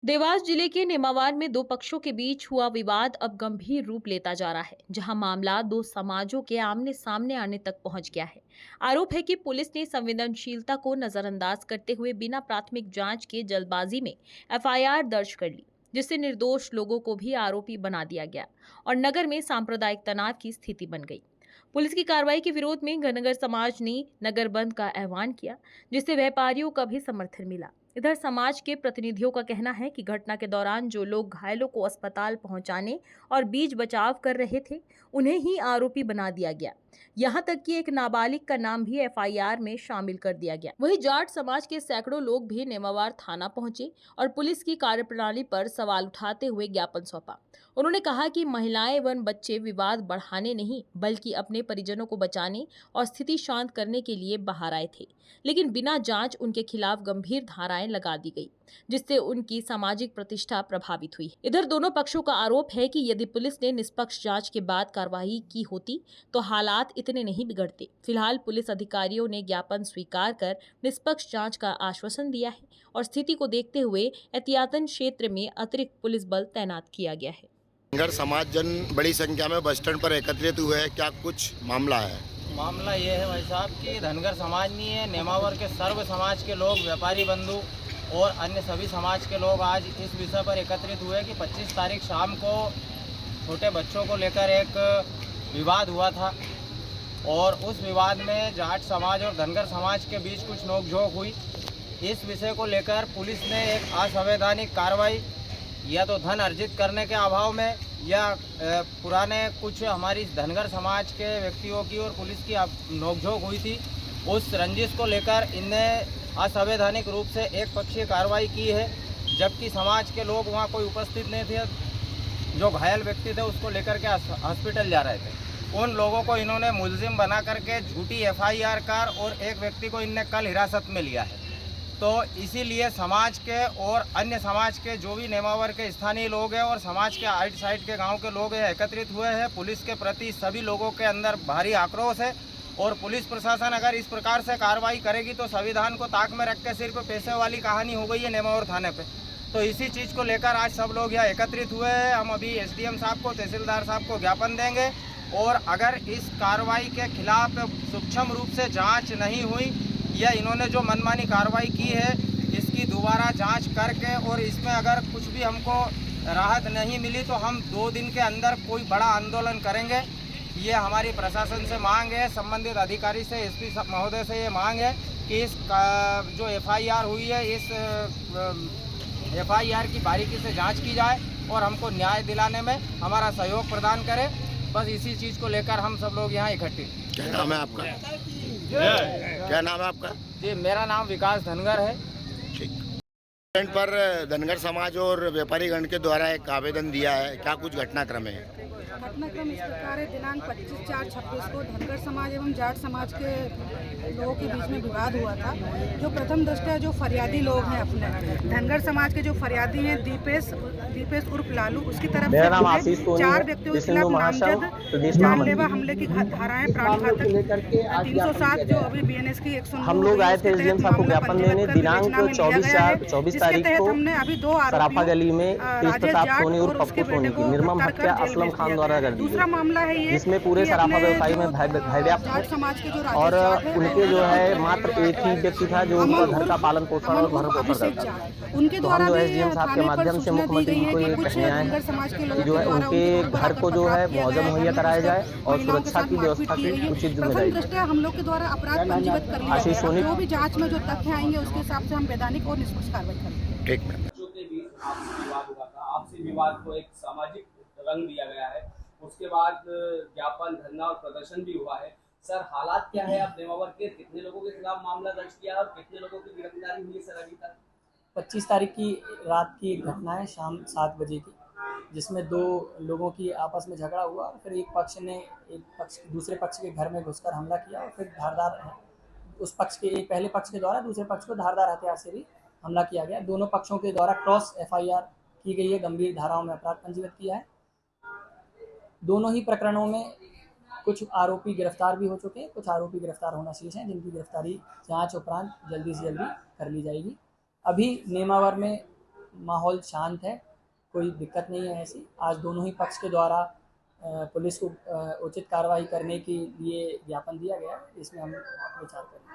देवास जिले के नेमावार में दो पक्षों के बीच हुआ विवाद अब गंभीर रूप लेता जा रहा है, जहां मामला दो समाजों के आमने सामने आने तक पहुंच गया है। आरोप है कि पुलिस ने संवेदनशीलता को नजरअंदाज करते हुए बिना प्राथमिक जांच के जल्दबाजी में एफआईआर दर्ज कर ली, जिससे निर्दोष लोगों को भी आरोपी बना दिया गया और नगर में सांप्रदायिक तनाव की स्थिति बन गई। पुलिस की कार्रवाई के विरोध में घनगर समाज ने नगर बंद का आह्वान किया, जिससे व्यापारियों का भी समर्थन मिला। इधर समाज के प्रतिनिधियों का कहना है कि घटना के दौरान जो लोग घायलों को अस्पताल पहुंचाने और बीच बचाव कर रहे थे, उन्हें ही आरोपी बना दिया गया। यहां तक कि एक नाबालिग का नाम भी एफआईआर में शामिल कर दिया गया। वहीं जाट समाज के सैकड़ों लोग भी नेमावार थाना पहुंचे और पुलिस की कार्यप्रणाली पर सवाल उठाते हुए ज्ञापन सौंपा। उन्होंने कहा कि महिलाएं एवं बच्चे विवाद बढ़ाने नहीं, बल्कि अपने परिजनों को बचाने और स्थिति शांत करने के लिए बाहर आए थे, लेकिन बिना जांच उनके खिलाफ गंभीर धाराएं लगा दी गई, जिससे उनकी सामाजिक प्रतिष्ठा प्रभावित हुई। इधर दोनों पक्षों का आरोप है कि यदि पुलिस ने निष्पक्ष जांच के बाद कार्रवाई की होती तो हालात इतने नहीं बिगड़ते। फिलहाल पुलिस अधिकारियों ने ज्ञापन स्वीकार कर निष्पक्ष जांच का आश्वासन दिया है और स्थिति को देखते हुए एहतियातन क्षेत्र में अतिरिक्त पुलिस बल तैनात किया गया है। धनगर समाज जन बड़ी संख्या में बस स्टैंड पर एकत्रित हुए हैं, क्या कुछ मामला है? मामला ये है भाई साहब कि धनगर समाज नहीं है, नेमावर के सर्व समाज के लोग, व्यापारी बंधु और अन्य सभी समाज के लोग आज इस विषय पर एकत्रित हुए कि 25 तारीख शाम को छोटे बच्चों को लेकर एक विवाद हुआ था और उस विवाद में जाट समाज और धनगर समाज के बीच कुछ नोकझोंक हुई। इस विषय को लेकर पुलिस ने एक असंवैधानिक कार्रवाई या तो धन अर्जित करने के अभाव में या पुराने कुछ हमारी धनगर समाज के व्यक्तियों की और पुलिस की नोकझोंक हुई थी, उस रंजिश को लेकर इनने असंवैधानिक रूप से एक पक्षीय कार्रवाई की है, जबकि समाज के लोग वहां कोई उपस्थित नहीं थे। जो घायल व्यक्ति थे उसको लेकर के हॉस्पिटल जा रहे थे, उन लोगों को इन्होंने मुलजिम बना करके झूठी एफआईआर कर और एक व्यक्ति को इनने कल हिरासत में लिया है। तो इसीलिए समाज के और अन्य समाज के जो भी नेमावर के स्थानीय लोग हैं और समाज के आइट साइड के गांव के लोग हैं एकत्रित हुए हैं। पुलिस के प्रति सभी लोगों के अंदर भारी आक्रोश है और पुलिस प्रशासन अगर इस प्रकार से कार्रवाई करेगी तो संविधान को ताक में रख के सिर्फ पैसे वाली कहानी हो गई है नेमावर थाने पे। तो इसी चीज़ को लेकर आज सब लोग यहाँ एकत्रित हुए हैं। हम अभी एसडीएम साहब को, तहसीलदार साहब को ज्ञापन देंगे और अगर इस कार्रवाई के खिलाफ सूक्ष्म रूप से जाँच नहीं हुई या इन्होंने जो मनमानी कार्रवाई की है इसकी दोबारा जांच करके और इसमें अगर कुछ भी हमको राहत नहीं मिली तो हम 2 दिन के अंदर कोई बड़ा आंदोलन करेंगे। ये हमारी प्रशासन से मांग है, संबंधित अधिकारी से, एसपी महोदय से ये मांग है कि इस जो एफआईआर हुई है इस एफआईआर की बारीकी से जांच की जाए और हमको न्याय दिलाने में हमारा सहयोग प्रदान करें। बस इसी चीज़ को लेकर हम सब लोग यहाँ इकट्ठे। क्या नाम है आपका? क्या नाम है आपका? जी, मेरा नाम विकास धनगर है। ठीक। स्टैंड पर धनगर समाज और व्यापारी गण के द्वारा एक आवेदन दिया है, क्या कुछ घटनाक्रम है? घटनाक्रम इस प्रकार है, दिनांक 25/4/26 को धनगर समाज एवं जाट समाज के लोगों के बीच में विवाद हुआ था। जो प्रथम दृष्टया जो फरियादी लोग हैं, अपने धनगर समाज के जो फरियादी हैं दीपेश उर्फ लालू, उसकी तरफ से 4 व्यक्तियों के खिलाफ नामजद जानलेवा हमले की धाराएं, प्राणघातक 307 जो अभी बीएनएस की 109 हम लोग आए थे एसडीएम साहब को ज्ञापन देने दिनांक 24 तारीख को हमने अभी 2 सराफा गली में तेज प्रताप सोनी और उसके पप्पू सोनी की निर्मम हत्या असलम खान द्वारा कर दी। दूसरा मामला है ये, जिसमें पूरे सराफा व्यवसायी में भयव्याप्त और उनके जो है मात्र एक ही व्यक्ति था जो उनका घर का पालन पोषण और भरण पोषण करता था। उनके तो हम जो एसडीएम साहब के माध्यम से मुख्यमंत्री जी को ये कहने आए हैं जो है उनके घर को जो है मुआवजा मुहैया कराया जाए और सुरक्षा की व्यवस्था की उचित जिम्मेदारी। हम लोग के द्वारा अपराध पंजीबद्ध कर लिया आशीष सोनी, जो भी जांच में जो तथ्य आएंगे उसके हिसाब से हम वैधानिक और निष्पक्ष कार्रवाई करेंगे। ठीक है। के बीच आपसी विवाद हुआ था, आपसी विवाद को एक सामाजिक रंग दिया गया है, उसके बाद ज्ञापन, धरना और प्रदर्शन भी हुआ है। सर, हालात क्या है? आप नेमावर के कितने लोगों के खिलाफ मामला दर्ज किया और कितने लोगों की गिरफ्तारी हुई सर अभी तक? 25 तारीख की रात की एक घटना है, शाम 7 बजे की, जिसमें 2 लोगों की आपस में झगड़ा हुआ और फिर एक पक्ष ने दूसरे पक्ष के घर में घुसकर हमला किया और फिर धारदार उस पक्ष के पहले पक्ष के द्वारा दूसरे पक्ष को धारदार हथियार से भी हमला किया गया। दोनों पक्षों के द्वारा क्रॉस एफआईआर की गई है, गंभीर धाराओं में अपराध पंजीबद्ध किया है। दोनों ही प्रकरणों में कुछ आरोपी गिरफ्तार भी हो चुके हैं, कुछ आरोपी गिरफ्तार होना शेष हैं, जिनकी गिरफ्तारी जांच उपरांत जल्दी से जल्दी कर ली जाएगी। अभी नेमावर में माहौल शांत है, कोई दिक्कत नहीं है ऐसी। आज दोनों ही पक्ष के द्वारा पुलिस को उचित कार्रवाई करने के लिए ज्ञापन दिया गया है, इसमें हम विचार करेंगे।